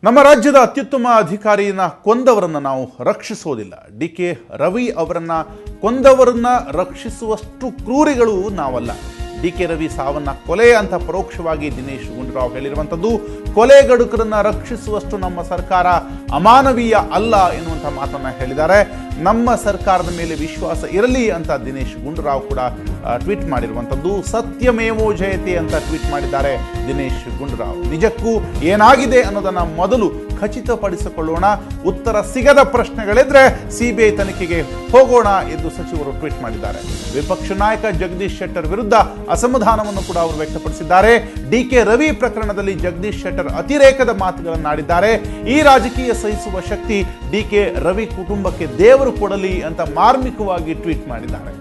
ನಮ್ಮ ರಾಜ್ಯದ ಅತ್ಯುತ್ತಮ ಅಧಿಕಾರಿಯನ್ನ ಕೊಂದವರನ್ನ ನಾವು ರಕ್ಷಿಸೋದಿಲ್ಲ. ಡಿ.ಕೆ. ರವಿ ಅವರನ್ನ ಕೊಂದವರನ್ನ ರಕ್ಷಿಸುವಷ್ಟು ಕ್ರೂರಿಗಳು ನಾವಲ್ಲ. ಡಿ.ಕೆ. ರವಿ ಸಾವನ್ನ ಕೊಲೆ ಅಂತ ಪರೋಕ್ಷವಾಗಿ ದಿನೇಶ್ ಗುಂಡೂರಾವ್ ಹೇಳಿರುವಂಥದ್ದು. ಕೊಲೆಗಡುಕರನ್ನ ರಕ್ಷಿಸುವಷ್ಟು ನಮ್ಮ ಸರ್ಕಾರ ಅಮಾನವೀಯ ಅಲ್ಲ ಎನ್ನುವಂಥ ಮಾತನ್ನ ಹೇಳಿದ್ದಾರೆ. ನಮ್ಮ ಸರ್ಕಾರದ ಮೇಲೆ ವಿಶ್ವಾಸ ಇರಲಿ ಅಂತ ದಿನೇಶ್ ಗುಂಡೂರಾವ್ ಕೂಡ ಟ್ವೀಟ್ ಮಾಡಿರುವಂಥದ್ದು. ಸತ್ಯಮೇವೋ ಜಯತೆ ಅಂತ ಟ್ವೀಟ್ ಮಾಡಿದ್ದಾರೆ ದಿನೇಶ್ ಗುಂಡೂರಾವ್. ನಿಜಕ್ಕೂ ಏನಾಗಿದೆ ಅನ್ನೋದನ್ನ ಮೊದಲು ಖಚಿತಪಡಿಸಿಕೊಳ್ಳೋಣ. ಉತ್ತರ ಸಿಗದ ಪ್ರಶ್ನೆಗಳಿದ್ರೆ ಸಿಬಿಐ ತನಿಖೆಗೆ ಹೋಗೋಣ ಎಂದು ಸಚಿವರು ಟ್ವೀಟ್ ಮಾಡಿದ್ದಾರೆ. ವಿಪಕ್ಷ ನಾಯಕ ಜಗದೀಶ್ ಶೆಟ್ಟರ್ ವಿರುದ್ಧ ಅಸಮಾಧಾನವನ್ನು ಕೂಡ ಅವರು ವ್ಯಕ್ತಪಡಿಸಿದ್ದಾರೆ. ಡಿ.ಕೆ. ರವಿ ಪ್ರಕರಣದಲ್ಲಿ ಜಗದೀಶ್ ಶೆಟ್ಟರ್ ಅತಿರೇಕದ ಮಾತುಗಳನ್ನಾಡಿದ್ದಾರೆ. ಈ ರಾಜಕೀಯ ಸಹಿಸುವ ಶಕ್ತಿ ಡಿ.ಕೆ. ರವಿ ಕುಟುಂಬಕ್ಕೆ ದೇವರು ಕೊಡಲಿ ಅಂತ ಮಾರ್ಮಿಕವಾಗಿ ಟ್ವೀಟ್ ಮಾಡಿದ್ದಾರೆ.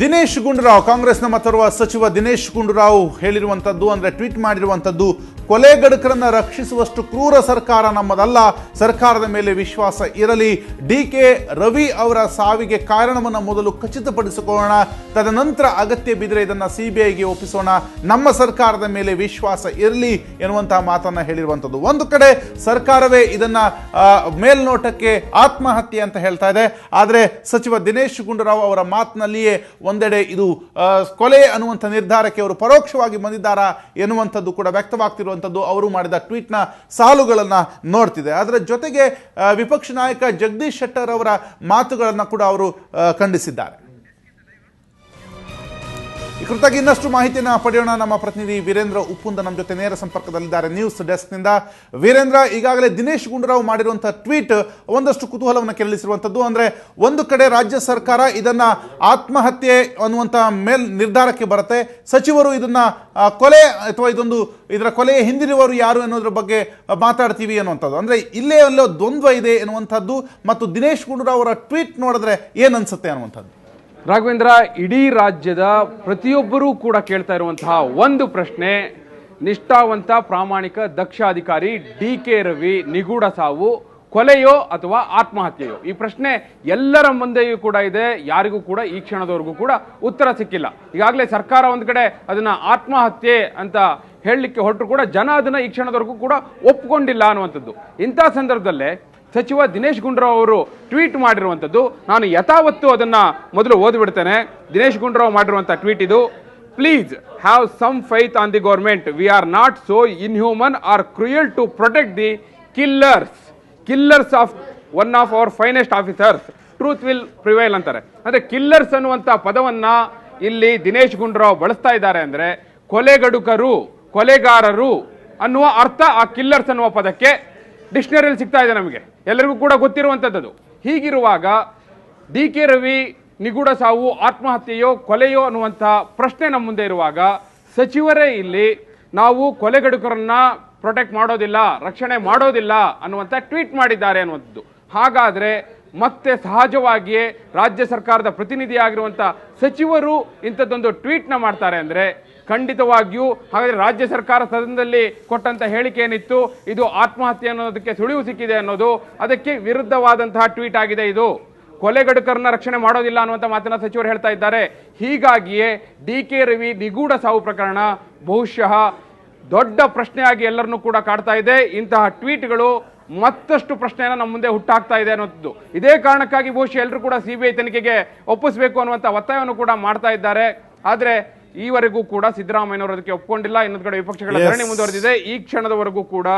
ದಿನೇಶ್ ಗುಂಡೂರಾವ್, ಕಾಂಗ್ರೆಸ್ನ ಮತ್ತೋರ್ವ ಸಚಿವ ದಿನೇಶ್ ಗುಂಡೂರಾವ್ ಹೇಳಿರುವಂಥದ್ದು, ಅಂದರೆ ಟ್ವೀಟ್ ಮಾಡಿರುವಂಥದ್ದು, ಕೊಲೆಗಡುಕರನ್ನ ರಕ್ಷಿಸುವಷ್ಟು ಕ್ರೂರ ಸರ್ಕಾರ ನಮ್ಮದಲ್ಲ. ಸರ್ಕಾರದ ಮೇಲೆ ವಿಶ್ವಾಸ ಇರಲಿ. ಡಿ.ಕೆ. ರವಿ ಅವರ ಸಾವಿಗೆ ಕಾರಣವನ್ನು ಮೊದಲು ಖಚಿತಪಡಿಸಿಕೊಳ್ಳೋಣ. ತದನಂತರ ಅಗತ್ಯ ಬಿದ್ದರೆ ಇದನ್ನು ಸಿಬಿಐಗೆ ಒಪ್ಪಿಸೋಣ. ನಮ್ಮ ಸರ್ಕಾರದ ಮೇಲೆ ವಿಶ್ವಾಸ ಇರಲಿ ಎನ್ನುವಂತಹ ಮಾತನ್ನ ಹೇಳಿರುವಂಥದ್ದು. ಒಂದು ಕಡೆ ಸರ್ಕಾರವೇ ಇದನ್ನ ಮೇಲ್ನೋಟಕ್ಕೆ ಆತ್ಮಹತ್ಯೆ ಅಂತ ಹೇಳ್ತಾ ಇದೆ. ಆದರೆ ಸಚಿವ ದಿನೇಶ್ ಗುಂಡೂರಾವ್ ಅವರ ಮಾತಿನಲ್ಲಿಯೇ ಒಂದೆಡೆ ಇದು ಕೊಲೆ ಅನ್ನುವಂಥ ನಿರ್ಧಾರಕ್ಕೆ ಅವರು ಪರೋಕ್ಷವಾಗಿ ಬಂದಿದ್ದಾರಾ ಎನ್ನುವಂಥದ್ದು ಕೂಡ ವ್ಯಕ್ತವಾಗ್ತಿರುವಂಥದ್ದು ಅವರು ಮಾಡಿದ ಟ್ವೀಟ್ನ ಸಾಲುಗಳನ್ನು ನೋಡ್ತಿದೆ. ಅದರ ಜೊತೆಗೆ ವಿಪಕ್ಷ ನಾಯಕ ಜಗದೀಶ್ ಶೆಟ್ಟರ್ ಅವರ ಮಾತುಗಳನ್ನು ಕೂಡ ಅವರು ಖಂಡಿಸಿದ್ದಾರೆ. ಈ ಕುರಿತಾಗಿ ಇನ್ನಷ್ಟು ಮಾಹಿತಿಯನ್ನು ಪಡೆಯೋಣ. ನಮ್ಮ ಪ್ರತಿನಿಧಿ ವೀರೇಂದ್ರ ಉಪ್ಪುಂದ ನಮ್ಮ ಜೊತೆ ನೇರ ಸಂಪರ್ಕದಲ್ಲಿದ್ದಾರೆ ನ್ಯೂಸ್ ಡೆಸ್ಕ್ನಿಂದ. ವೀರೇಂದ್ರ, ಈಗಾಗಲೇ ದಿನೇಶ್ ಗುಂಡೂರಾವ್ ಮಾಡಿರುವಂತಹ ಟ್ವೀಟ್ ಒಂದಷ್ಟು ಕುತೂಹಲವನ್ನು ಕೆರಳಿಸಿರುವಂಥದ್ದು. ಅಂದರೆ ಒಂದು ಕಡೆ ರಾಜ್ಯ ಸರ್ಕಾರ ಇದನ್ನ ಆತ್ಮಹತ್ಯೆ ಅನ್ನುವಂಥ ನಿರ್ಧಾರಕ್ಕೆ ಬರುತ್ತೆ. ಸಚಿವರು ಇದನ್ನ ಕೊಲೆ ಅಥವಾ ಇದರ ಕೊಲೆಯ ಹಿಂದಿರುವವರು ಯಾರು ಅನ್ನೋದ್ರ ಬಗ್ಗೆ ಮಾತಾಡ್ತೀವಿ ಅನ್ನುವಂಥದ್ದು. ಅಂದರೆ ಇಲ್ಲೇ ಎಲ್ಲೋ ದ್ವಂದ್ವ ಇದೆ ಎನ್ನುವಂಥದ್ದು ಮತ್ತು ದಿನೇಶ್ ಗುಂಡೂರಾವ್ ಅವರ ಟ್ವೀಟ್ ನೋಡಿದ್ರೆ ಏನು ಅನ್ಸುತ್ತೆ ಅನ್ನುವಂಥದ್ದು. ರಾಘವೇಂದ್ರ, ಇಡೀ ರಾಜ್ಯದ ಪ್ರತಿಯೊಬ್ಬರೂ ಕೂಡ ಕೇಳ್ತಾ ಇರುವಂತಹ ಒಂದು ಪ್ರಶ್ನೆ, ನಿಷ್ಠಾವಂತ ಪ್ರಾಮಾಣಿಕ ದಕ್ಷ ಅಧಿಕಾರಿ ಡಿ.ಕೆ. ರವಿ ನಿಗೂಢ ಸಾವು ಕೊಲೆಯೋ ಅಥವಾ ಆತ್ಮಹತ್ಯೆಯೋ? ಈ ಪ್ರಶ್ನೆ ಎಲ್ಲರ ಮುಂದೆಯೂ ಕೂಡ ಇದೆ. ಯಾರಿಗೂ ಕೂಡ ಈ ಕ್ಷಣದವರೆಗೂ ಕೂಡ ಉತ್ತರ ಸಿಕ್ಕಿಲ್ಲ. ಈಗಾಗಲೇ ಸರ್ಕಾರ ಒಂದು ಕಡೆ ಅದನ್ನ ಆತ್ಮಹತ್ಯೆ ಅಂತ ಹೇಳಲಿಕ್ಕೆ ಹೊರಟರು ಕೂಡ ಜನ ಅದನ್ನ ಈ ಕ್ಷಣದವರೆಗೂ ಕೂಡ ಒಪ್ಪಿಕೊಂಡಿಲ್ಲ ಅನ್ನುವಂಥದ್ದು. ಇಂಥ ಸಂದರ್ಭದಲ್ಲೇ ಸಚಿವ ದಿನೇಶ್ ಗುಂಡೂರಾವ್ ಅವರು ಟ್ವೀಟ್ ಮಾಡಿರುವಂಥದ್ದು, ನಾನು ಯಥಾವತ್ತು ಅದನ್ನ ಮೊದಲು ಓದಿಬಿಡ್ತೇನೆ. ದಿನೇಶ್ ಗುಂಡೂರಾವ್ ಮಾಡಿರುವಂಥ ಟ್ವೀಟ್ ಇದು: please have some faith on the government. We are not so inhuman R cruel to protect the killers of one of our finest officers. Truth will prevail ಅಂತಾರೆ. ಅಂದ್ರೆ ಕಿಲ್ಲರ್ಸ್ ಅನ್ನುವಂಥ ಪದವನ್ನ ಇಲ್ಲಿ ದಿನೇಶ್ ಗುಂಡೂರಾವ್ ಬಳಸ್ತಾ ಇದ್ದಾರೆ. ಅಂದ್ರೆ ಕೊಲೆಗಡುಕರು, ಕೊಲೆಗಾರರು ಅನ್ನುವ ಅರ್ಥ ಆ ಕಿಲ್ಲರ್ಸ್ ಅನ್ನುವ ಪದಕ್ಕೆ ಡಿಕ್ಷನರಿಯಲ್ಲಿ ಸಿಗ್ತಾ ಇದೆ. ನಮಗೆ ಎಲ್ಲರಿಗೂ ಕೂಡ ಗೊತ್ತಿರುವಂಥದ್ದು. ಹೀಗಿರುವಾಗ ಡಿ.ಕೆ. ರವಿ ನಿಗೂಢ ಸಾವು ಆತ್ಮಹತ್ಯೆಯೋ ಕೊಲೆಯೋ ಅನ್ನುವಂಥ ಪ್ರಶ್ನೆ ನಮ್ಮ ಮುಂದೆ ಇರುವಾಗ ಸಚಿವರೇ ಇಲ್ಲಿ ನಾವು ಕೊಲೆಗಡುಕರನ್ನ ಪ್ರೊಟೆಕ್ಟ್ ಮಾಡೋದಿಲ್ಲ, ರಕ್ಷಣೆ ಮಾಡೋದಿಲ್ಲ ಅನ್ನುವಂಥ ಟ್ವೀಟ್ ಮಾಡಿದ್ದಾರೆ ಅನ್ನುವಂಥದ್ದು. ಹಾಗಾದ್ರೆ ಮತ್ತೆ ಸಹಜವಾಗಿಯೇ ರಾಜ್ಯ ಸರ್ಕಾರದ ಪ್ರತಿನಿಧಿಯಾಗಿರುವಂಥ ಸಚಿವರು ಇಂಥದ್ದೊಂದು ಟ್ವೀಟ್ನ ಮಾಡ್ತಾರೆ ಅಂದರೆ ಖಂಡಿತವಾಗಿಯೂ ಹಾಗಾದರೆ ರಾಜ್ಯ ಸರ್ಕಾರ ಸದನದಲ್ಲಿ ಕೊಟ್ಟಂತ ಹೇಳಿಕೆ ಏನಿತ್ತು, ಇದು ಆತ್ಮಹತ್ಯೆ ಅನ್ನೋದಕ್ಕೆ ಸುಳಿವು ಸಿಕ್ಕಿದೆ ಅನ್ನೋದು, ಅದಕ್ಕೆ ವಿರುದ್ಧವಾದಂತಹ ಟ್ವೀಟ್ ಆಗಿದೆ. ಇದು ಕೊಲೆಗಡುಕರನ್ನ ರಕ್ಷಣೆ ಮಾಡೋದಿಲ್ಲ ಅನ್ನುವಂಥ ಮಾತನ್ನ ಸಚಿವರು ಹೇಳ್ತಾ ಇದ್ದಾರೆ. ಹೀಗಾಗಿಯೇ ಡಿ.ಕೆ. ರವಿ ನಿಗೂಢ ಸಾವು ಪ್ರಕರಣ ಬಹುಶಃ ದೊಡ್ಡ ಪ್ರಶ್ನೆಯಾಗಿ ಎಲ್ಲರನ್ನೂ ಕೂಡ ಕಾಡ್ತಾ ಇದೆ. ಇಂತಹ ಟ್ವೀಟ್ಗಳು ಮತ್ತಷ್ಟು ಪ್ರಶ್ನೆಯನ್ನು ನಮ್ಮ ಮುಂದೆ ಹುಟ್ಟಾಕ್ತಾ ಇದೆ ಅನ್ನೋದು. ಇದೇ ಕಾರಣಕ್ಕಾಗಿ ಬಹುಶಃ ಎಲ್ಲರೂ ಕೂಡ ಸಿಬಿಐ ತನಿಖೆಗೆ ಒಪ್ಪಿಸಬೇಕು ಅನ್ನುವಂಥ ಒತ್ತಾಯವನ್ನು ಕೂಡ ಮಾಡ್ತಾ ಇದ್ದಾರೆ. ಆದರೆ ಈವರೆಗೂ ಕೂಡ ಸಿದ್ದರಾಮಯ್ಯನವರು ಅದಕ್ಕೆ ಒಪ್ಪಿಕೊಂಡಿಲ್ಲ. ಇನ್ನೊಂದು ಕಡೆ ವಿಪಕ್ಷಗಳ ಧರಣಿ ಮುಂದುವರೆದಿದೆ. ಈ ಕ್ಷಣದವರೆಗೂ ಕೂಡ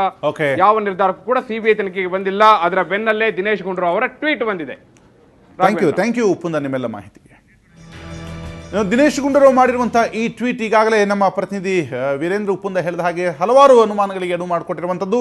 ಯಾವ ನಿರ್ಧಾರಕ್ಕೂ ಕೂಡ ಸಿಬಿಐ ತನಿಖೆಗೆ ಬಂದಿಲ್ಲ. ಅದರ ಬೆನ್ನಲ್ಲೇ ದಿನೇಶ್ ಗುಂಡೂರಾವ್ ಅವರ ಟ್ವೀಟ್ ಬಂದಿದೆ. ಥ್ಯಾಂಕ್ ಯು ಉಪ್ಪುಂದ ನಿಮ್ಮೆಲ್ಲ ಮಾಹಿತಿಗೆ. ದಿನೇಶ್ ಗುಂಡೂರಾವ್ ಮಾಡಿರುವಂತಹ ಈ ಟ್ವೀಟ್ ಈಗಾಗಲೇ ನಮ್ಮ ಪ್ರತಿನಿಧಿ ವೀರೇಂದ್ರ ಉಪ್ಪುಂದ ಹೇಳಿದ ಹಾಗೆ ಹಲವಾರು ಅನುಮಾನಗಳಿಗೆ ಅನುವು ಮಾಡಿಕೊಟ್ಟಿರುವಂಥದ್ದು.